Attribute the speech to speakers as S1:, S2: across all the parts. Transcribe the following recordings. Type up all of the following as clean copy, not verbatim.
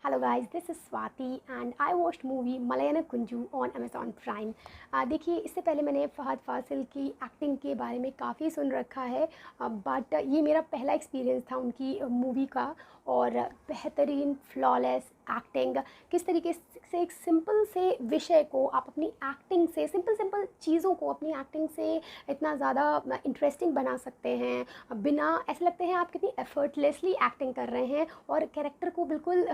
S1: Hello guys, this is Swati and I watched movie Malayana Kunju on Amazon Prime। देखिए इससे पहले मैंने फ़हद फ़ासिल की एक्टिंग के बारे में काफ़ी सुन रखा है, बट ये मेरा पहला एक्सपीरियंस था उनकी मूवी का। और बेहतरीन फ्लॉलेस एक्टिंग, किस तरीके से एक सिंपल से विषय को आप अपनी एक्टिंग से, सिंपल सिंपल चीज़ों को अपनी एक्टिंग से इतना ज़्यादा इंटरेस्टिंग बना सकते हैं। बिना ऐसे लगते हैं आप कितनी एफर्टलेसली एक्टिंग कर रहे हैं और कैरेक्टर को बिल्कुल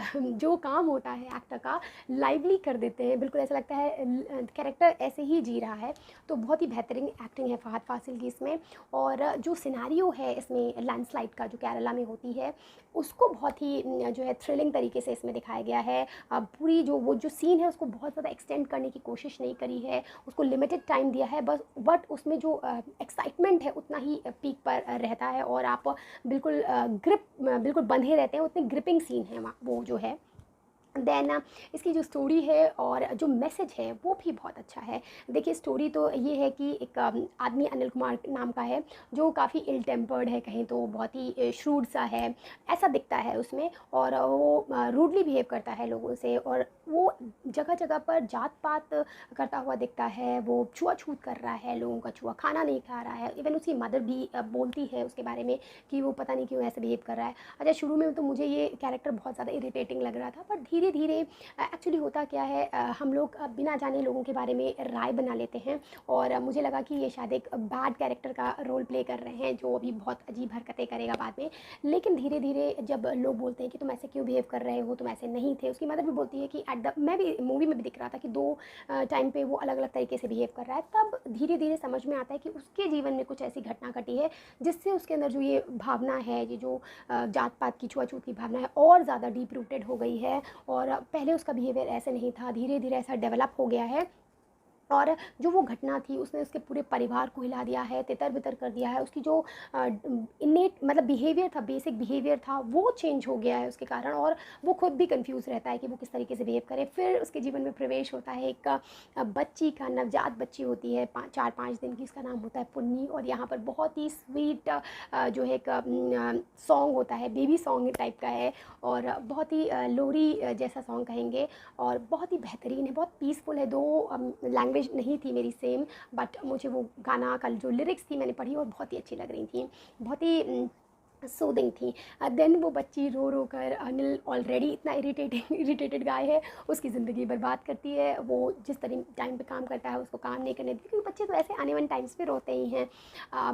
S1: जो काम होता है एक्टर का लाइवली कर देते हैं। बिल्कुल ऐसा लगता है कैरेक्टर ऐसे ही जी रहा है। तो बहुत ही बेहतरीन एक्टिंग है फ़हद फ़ासिल की इसमें। और जो सिनेरियो है इसमें लैंडस्लाइड का जो केरला में होती है, उसको बहुत ही जो है थ्रिलिंग तरीके से इसमें दिखाया गया है। पूरी जो सीन है उसको बहुत ज़्यादा एक्सटेंड करने की कोशिश नहीं करी है, उसको लिमिटेड टाइम दिया है बस, बट उसमें जो एक्साइटमेंट है उतना ही पीक पर रहता है और आप बिल्कुल बिल्कुल बंधे रहते हैं। उतने ग्रिपिंग सीन है वहाँ वो जो है। देन इसकी जो स्टोरी है और जो मैसेज है वो भी बहुत अच्छा है। देखिए स्टोरी तो ये है कि एक आदमी अनिल कुमार नाम का है जो काफ़ी इल टेम्पर्ड है, कहीं तो बहुत ही श्रूड सा है, ऐसा दिखता है उसमें। और वो रूडली बिहेव करता है लोगों से और वो जगह जगह पर जात पात करता हुआ दिखता है। वो छुआछूत कर रहा है, लोगों का छुआ खाना नहीं खा रहा है। इवन उसकी मदर भी बोलती है उसके बारे में कि वो पता नहीं क्यों ऐसे बिहेव कर रहा है। अच्छा, शुरू में तो मुझे ये कैरेक्टर बहुत ज़्यादा इरिटेटिंग लग रहा था, पर धीरे धीरे एक्चुअली होता क्या है, हम लोग बिना जाने लोगों के बारे में राय बना लेते हैं। और मुझे लगा कि ये शायद एक बैड कैरेक्टर का रोल प्ले कर रहे हैं जो अभी बहुत अजीब हरकतें करेगा बाद में। लेकिन धीरे धीरे जब लोग बोलते हैं कि तुम ऐसे क्यों बिहेव कर रहे हो, तुम ऐसे नहीं थे, उसकी मदर भी बोलती है कि मैं भी मूवी में भी दिख रहा था कि दो टाइम पे वो अलग अलग तरीके से बिहेव कर रहा है। तब धीरे धीरे समझ में आता है कि उसके जीवन में कुछ ऐसी घटना घटी है जिससे उसके अंदर जो ये भावना है, ये जो जात पात की छुआछूत की भावना है और ज़्यादा डीप रूटेड हो गई है। और पहले उसका बिहेवियर ऐसे नहीं था, धीरे धीरे ऐसा डेवलप हो गया है। और जो वो घटना थी उसने उसके पूरे परिवार को हिला दिया है, तितर-बितर कर दिया है। उसकी जो इनेट मतलब बिहेवियर था, बेसिक बिहेवियर था, वो चेंज हो गया है उसके कारण। और वो खुद भी कन्फ्यूज़ रहता है कि वो किस तरीके से बिहेव करे। फिर उसके जीवन में प्रवेश होता है एक बच्ची का, नवजात बच्ची होती है 4-5 दिन की, उसका नाम होता है पुन्नी। और यहाँ पर बहुत ही स्वीट जो है एक सॉन्ग होता है, बेबी सॉन्ग टाइप का है और बहुत ही लोरी जैसा सॉन्ग कहेंगे। और बहुत ही बेहतरीन है, बहुत पीसफुल है। दो लैंग्वेज नहीं थी मेरी सेम, बट मुझे वो गाना का जो लिरिक्स थी मैंने पढ़ी और बहुत ही अच्छी लग रही थी, बहुत ही सूदिंग थी। देन वो बच्ची रो रो कर, अनिल ऑलरेडी इतना इरिटेटेड गाय है, उसकी ज़िंदगी बर्बाद करती है। वो जिस टाइम पे काम करता है उसको काम नहीं करने देती, क्योंकि बच्चे तो ऐसे आने वाले टाइम्स पे रोते ही हैं।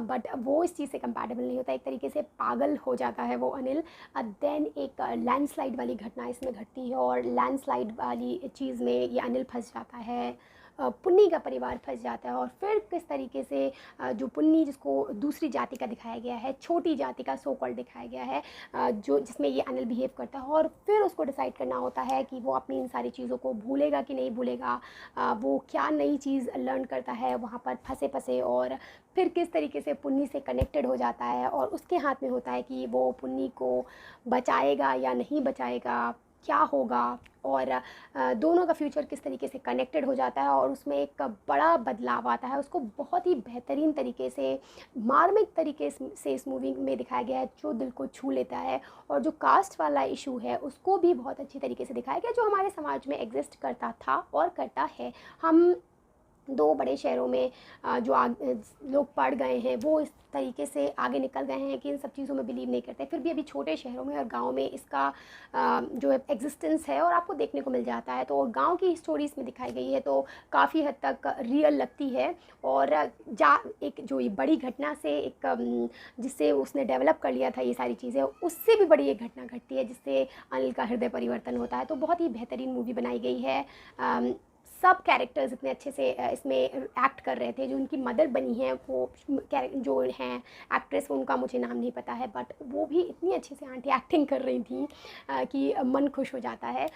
S1: बट वो इस चीज़ से कंपैटिबल नहीं होता, एक तरीके से पागल हो जाता है वो अनिल। देन एक लैंडस्लाइड वाली घटना इसमें घटती है और लैंडस्लाइड वाली चीज़ में ये अनिल फंस जाता है, पुन्नी का परिवार फंस जाता है। और फिर किस तरीके से जो पुन्नी, जिसको दूसरी जाति का दिखाया गया है, छोटी जाति का सो कॉल्ड दिखाया गया है, जो जिसमें ये अनिल बिहेव करता है। और फिर उसको डिसाइड करना होता है कि वो अपनी इन सारी चीज़ों को भूलेगा कि नहीं भूलेगा, वो क्या नई चीज़ लर्न करता है वहाँ पर फंसे फंसे। और फिर किस तरीके से पुन्नी से कनेक्टेड हो जाता है और उसके हाथ में होता है कि वो पुन्नी को बचाएगा या नहीं बचाएगा, क्या होगा। और दोनों का फ्यूचर किस तरीके से कनेक्टेड हो जाता है और उसमें एक बड़ा बदलाव आता है। उसको बहुत ही बेहतरीन तरीके से, मार्मिक तरीके से इस मूवी में दिखाया गया है, जो दिल को छू लेता है। और जो कास्ट वाला इशू है उसको भी बहुत अच्छी तरीके से दिखाया गया, जो हमारे समाज में एग्जिस्ट करता था और करता है। हम दो बड़े शहरों में लोग पढ़ गए हैं, वो इस तरीके से आगे निकल गए हैं कि इन सब चीज़ों में बिलीव नहीं करते। फिर भी अभी छोटे शहरों में और गाँव में इसका जो एग्जिस्टेंस है और आपको देखने को मिल जाता है। तो गाँव की स्टोरी इसमें दिखाई गई है तो काफ़ी हद तक रियल लगती है। और एक जो ये बड़ी घटना से जिससे उसने डेवलप कर लिया था ये सारी चीज़ें, उससे भी बड़ी एक घटना घटती है जिससे अनिल का हृदय परिवर्तन होता है। तो बहुत ही बेहतरीन मूवी बनाई गई है। सब कैरेक्टर्स इतने अच्छे से इसमें एक्ट कर रहे थे। जो उनकी मदर बनी हैं वो जो हैं एक्ट्रेस, उनका मुझे नाम नहीं पता है, बट वो भी इतनी अच्छे से आंटी एक्टिंग कर रही थी कि मन खुश हो जाता है।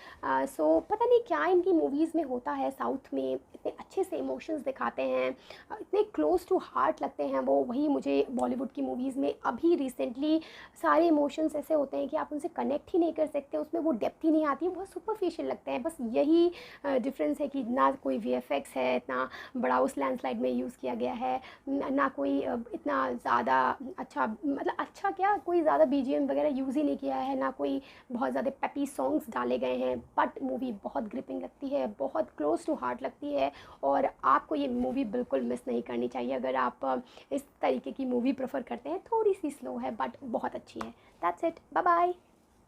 S1: सो पता नहीं क्या इनकी मूवीज़ में होता है, साउथ में इतने अच्छे से इमोशंस दिखाते हैं, इतने क्लोज टू हार्ट लगते हैं वो। वही मुझे बॉलीवुड की मूवीज़ में अभी रिसेंटली सारे इमोशंस ऐसे होते हैं कि आप उनसे कनेक्ट ही नहीं कर सकते, उसमें वो डेप्थ ही नहीं आती, बहुत सुपरफिशियल लगते हैं। बस यही डिफरेंस है कि ना कोई वीएफएक्स है इतना बड़ा उस लैंडस्लाइड में यूज़ किया गया है, ना कोई इतना ज़्यादा अच्छा, मतलब अच्छा क्या, कोई ज़्यादा बीजीएम वगैरह यूज़ ही नहीं किया है, ना कोई बहुत ज़्यादा पेपी सॉन्ग्स डाले गए हैं। बट मूवी बहुत ग्रिपिंग लगती है, बहुत क्लोज टू हार्ट लगती है, और आपको ये मूवी बिल्कुल मिस नहीं करनी चाहिए अगर आप इस तरीके की मूवी प्रेफर करते हैं। थोड़ी सी स्लो है बट बहुत अच्छी है। That's it, bye bye.